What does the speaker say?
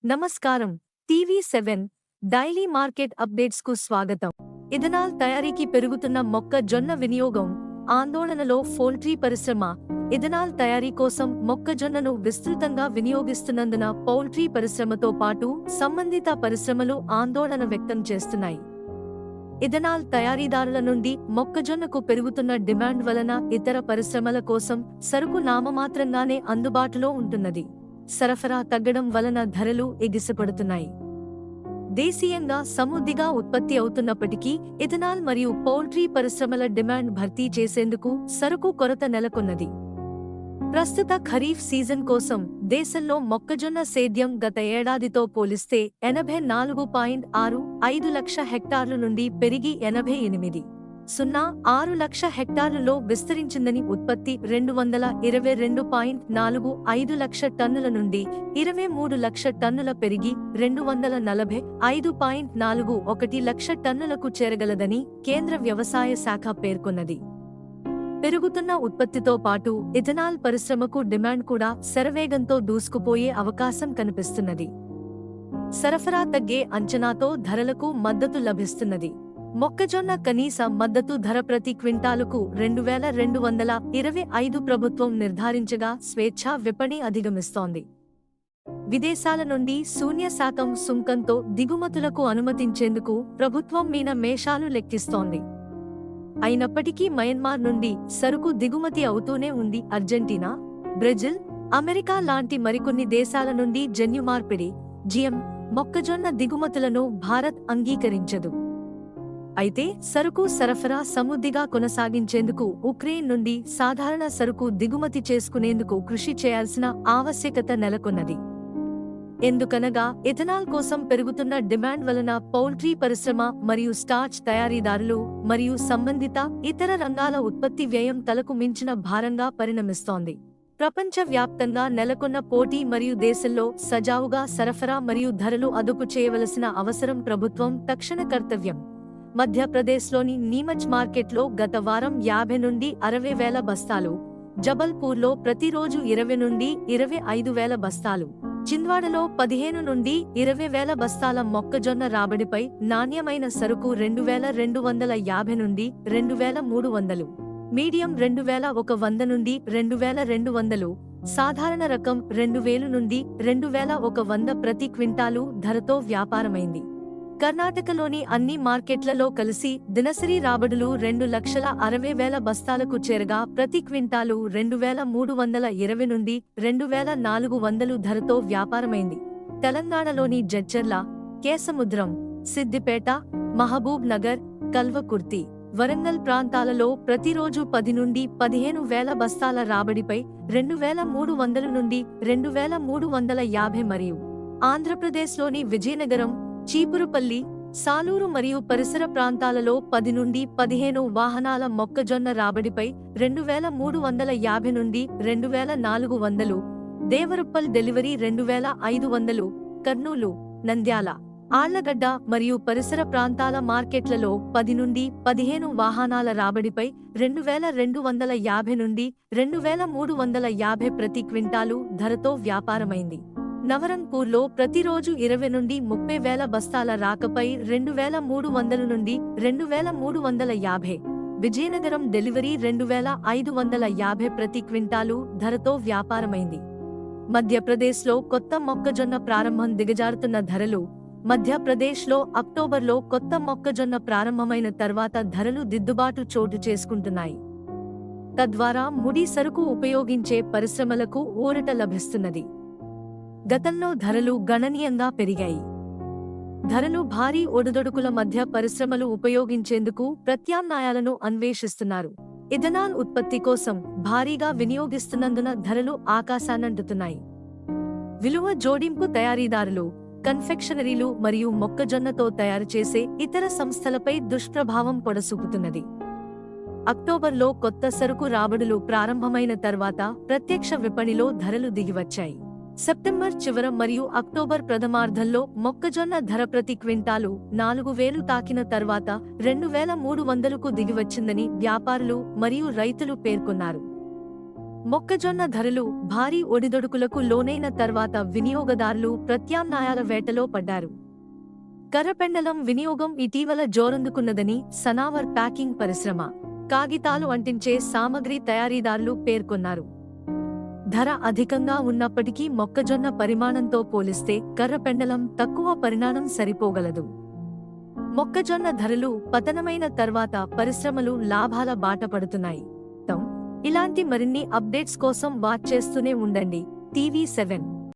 నమస్కారం. టీవీ7 daily market updates కు స్వాగతం. ఇథనాల్ తయారీకి పెరుగుతున్న మొక్కజొన్న వినియోగం ఆందోళనలో పౌల్ట్రీ పరిశ్రమ. ఇథనాల్ తయారీ కోసం మొక్కజొన్నను విస్తృతంగా వినియోగిస్తున్నందున పౌల్ట్రీ పరిశ్రమతో పాటు సంబంధిత పరిశ్రమలు ఆందోళన వ్యక్తం చేస్తున్నాయి. ఇథనాల్ తయారీదారుల నుండి మొక్కజొన్నకు పెరుగుతున్న డిమాండ్ వలన ఇతర పరిశ్రమల కోసం సరుకు నామమాత్రంగానే అందుబాటులో ఉంటున్నది. సరఫరా తగ్గడం వలన ధరలు ఎగిసిపడుతున్నాయి. దేశీయంగా సమృద్ధిగా ఉత్పత్తి అవుతున్నప్పటికీ ఇథనాల్ మరియు పౌల్ట్రీ పరిశ్రమల డిమాండ్ భర్తీ చేసేందుకు సరుకు కొరత నెలకొన్నది. ప్రస్తుత ఖరీఫ్ సీజన్ కోసం దేశంలో మొక్కజొన్న సేద్యం గత ఏడాదితో పోలిస్తే 84.65 లక్ష హెక్టార్లు నుండి పెరిగి 88.06 లక్ష హెక్టార్లలో విస్తరించిందని, ఉత్పత్తి 222.45 లక్ష టన్నుల నుండి 23 లక్ష టన్నుల పెరిగి 245.41 లక్ష టన్నులకు చేరగలదని కేంద్ర వ్యవసాయ శాఖ పేర్కొన్నది. పెరుగుతున్న ఉత్పత్తితో పాటు ఇథనాల్ పరిశ్రమకు డిమాండ్ కూడా శరవేగంతో దూసుకుపోయే అవకాశం కనిపిస్తున్నది. సరఫరా తగ్గే అంచనాతో ధరలకు మద్దతు లభిస్తున్నది. మొక్కజొన్న కనీస మద్దతు ధర ప్రతి క్వింటాలుకు 2,225 ప్రభుత్వం నిర్ధారించగా స్వేచ్ఛా విపణి అధిగమిస్తోంది. విదేశాల నుండి 0% సుంకంతో దిగుమతులకు అనుమతించేందుకు ప్రభుత్వం మేషాలు లెక్కిస్తోంది. అయినప్పటికీ మయన్మార్ నుండి సరుకు దిగుమతి అవుతూనే ఉంది. అర్జెంటీనా, బ్రెజిల్, అమెరికా లాంటి మరికొన్ని దేశాల నుండి జన్యుమార్పిడి జిఎం మొక్కజొన్న దిగుమతులను భారత్ అంగీకరించదు. అయితే సరుకు సరఫరా సమృద్ధిగా కొనసాగించేందుకు ఉక్రెయిన్ నుండి సాధారణ సరుకు దిగుమతి చేసుకునేందుకు కృషి చేయాల్సిన ఆవశ్యకత నెలకొన్నది. ఎందుకనగా ఇథనాల్ కోసం పెరుగుతున్న డిమాండ్ వలన పౌల్ట్రీ పరిశ్రమ మరియు స్టార్చ్ తయారీదారులు మరియు సంబంధిత ఇతర రంగాల ఉత్పత్తి వ్యయం తలకు మించిన భారంగా పరిణమిస్తోంది. ప్రపంచవ్యాప్తంగా నెలకొన్న పోటీ మరియు దేశంలో సజావుగా సరఫరా మరియు ధరలు అదుపు చేయవలసిన అవసరం ప్రభుత్వం తక్షణ కర్తవ్యం. మధ్యప్రదేశ్లోని నీమచ్ మార్కెట్లో గత వారం 50 నుండి 60 వేల బస్తాలు, జబల్పూర్లో ప్రతిరోజు 20 నుండి 25 వేల బస్తాలు, చింద్వాడలో 15 నుండి 20 వేల బస్తాల మొక్కజొన్న రాబడిపై నాణ్యమైన సరుకు 2,250 నుండి 2,300, మీడియం 2,100 నుండి 2,200, సాధారణ రకం 2,000 నుండి 2,100 ప్రతి క్వింటాలు ధరతో వ్యాపారమైంది. కర్ణాటకలోని అన్ని మార్కెట్లలో కలిసి దినసరి రాబడులు 2,60,000 బస్తాలకు చేరగా ప్రతి క్వింటాలు 2,320 నుండి 2,400 ధరతో వ్యాపారమైంది. తెలంగాణలోని జడ్చర్ల, కేసముద్రం, సిద్దిపేట, మహబూబ్ నగర్, కల్వకుర్తి, వరంగల్ ప్రాంతాలలో ప్రతిరోజు 10 నుండి 15 వేల బస్తాల రాబడిపై 2,300 నుండి 2,350 మరియు ఆంధ్రప్రదేశ్లోని విజయనగరం, చీపురుపల్లి, సాలూరు మరియు పరిసర ప్రాంతాలలో 10 నుండి 15 వాహనాల మొక్కజొన్న రాబడిపై 2,350 నుండి 2,400, దేవరుప్పల్ డెలివరీ 2,500, కర్నూలు, నంద్యాల, ఆళ్లగడ్డ మరియు పరిసర ప్రాంతాల మార్కెట్లలో 10 నుండి 15 వాహనాల రాబడిపై 2,250 నుండి 2,350 ప్రతి క్వింటాలు ధరతో వ్యాపారమైంది. నవరంగ్పూర్లో ప్రతిరోజు 20 నుండి 30 వేల బస్తాల రాకపై 2,300 నుండి 2,350, విజయనగరం డెలివరీ 2,550 ప్రతి క్వింటాలు ధరతో వ్యాపారమైంది. మధ్యప్రదేశ్లో కొత్త మొక్కజొన్న ప్రారంభం దిగజారుతున్న ధరలు. మధ్యప్రదేశ్లో అక్టోబర్లో కొత్త మొక్కజొన్న ప్రారంభమైన తర్వాత ధరలు దిద్దుబాటు చోటు చేసుకుంటున్నాయి. తద్వారా ముడి సరుకు ఉపయోగించే పరిశ్రమలకు ఊరట లభిస్తున్నది. గతంలో ధరలు గణనీయంగా పెరిగాయి. ధరలు భారీ ఒడుదొడుకుల మధ్య పరిశ్రమలు ఉపయోగించేందుకు ప్రత్యామ్నాయాలను అన్వేషిస్తున్నారు. ఇథనాల్ ఉత్పత్తి కోసం భారీగా వినియోగిస్తున్నందున ధరలు ఆకాశాన్నంటుతున్నాయి. విలువ జోడింపు తయారీదారులు, కన్ఫెక్షనరీలు మరియు మొక్కజొన్నతో తయారు చేసే ఇతర సంస్థలపై దుష్ప్రభావం పొడసూపుతున్నది. అక్టోబర్లో కొత్త సరుకు రాబడులు ప్రారంభమైన తర్వాత ప్రత్యక్ష విపణిలో ధరలు దిగివచ్చాయి. సెప్టెంబర్ చివర మరియు అక్టోబర్ ప్రథమార్ధంలో మొక్కజొన్న ధర ప్రతి క్వింటాలు 4,000 తాకిన తర్వాత 2,300కు దిగివచ్చిందని వ్యాపారులు మరియు రైతులు పేర్కొన్నారు. మొక్కజొన్న ధరలు భారీ ఒడిదొడుకులకు లోనైన తర్వాత వినియోగదారులు ప్రత్యామ్నాయాల వేటలో పడ్డారు. కర్రపెండలం వినియోగం ఇటీవల జోరందుకున్నదని సనావర్ ప్యాకింగ్ పరిశ్రమ, కాగితాలు అంటించే సామగ్రి తయారీదారులు పేర్కొన్నారు. ధర అధికంగా ఉన్నప్పటికీ మొక్కజొన్న పరిమాణంతో పోలిస్తే కర్రపెండలం తక్కువ పరిమాణం సరిపోగలదు. మొక్కజొన్న ధరలు పతనమైన తర్వాత పరిశ్రమలు లాభాల బాట పడుతున్నాయి. ఇలాంటి మరిన్ని అప్డేట్స్ కోసం వాచ్ చేస్తూనే ఉండండి టీవీ7.